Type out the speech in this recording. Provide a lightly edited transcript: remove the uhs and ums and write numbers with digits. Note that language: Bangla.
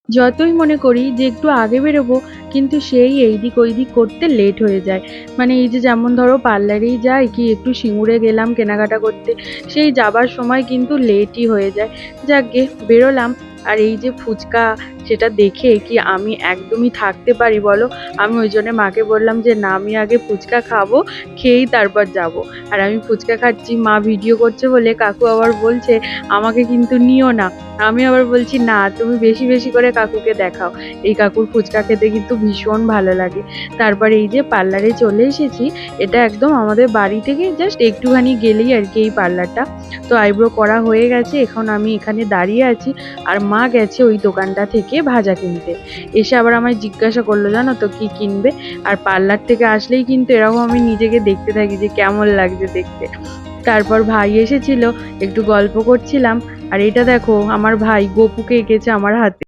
যতই মনে করি যে একটু আগে বেরোবো, কিন্তু সেই এইদিক ওইদিক করতে লেট হয়ে যায়। মানে এই যে যেমন ধরো পার্লারেই যাই কি একটু সিঙ্গুরে গেলাম কেনাকাটা করতে, সেই যাবার সময় কিন্তু লেটই হয়ে যায়। যাকগে বেরোলাম। আর এই যে ফুচকা, সেটা দেখে কি আমি একদমই থাকতে পারি বলো? আমি ওই জন্য মাকে বললাম যে না, আমি আগে ফুচকা খাবো, খেয়েই তারপর যাব। আর আমি ফুচকা খাচ্ছি, মা ভিডিও করছে বলে কাকু আবার বলছে আমাকে কিন্তু নিও না। আমি আবার বলছি না, তুমি বেশি বেশি করে কাকুকে দেখাও। এই কাকুর ফুচকা খেতে কিন্তু ভীষণ ভালো লাগে। তারপর এই যে পার্লারে চলে এসেছি। এটা একদম আমাদের বাড়ি থেকে জাস্ট একটুখানি গেলেই আর কি এই পার্লারটা। তো আইব্রো করা হয়ে গেছে, এখন আমি এখানে দাঁড়িয়ে আছি। আর মা গেছে ওই দোকানটা থেকে ভাজা কিনতে। এসে আবার আমায় জিজ্ঞাসা করলো জানো তো কি কিনবে। আর পার্লার থেকে আসলেই কিন্তু এরকম আমি নিজেকে দেখতে থাকি যে কেমন লাগছে দেখতে। তারপর ভাই এসেছিল, একটু গল্প করছিলাম। আর এটা দেখো আমার ভাই গপুকে এঁকেছে আমার হাতে।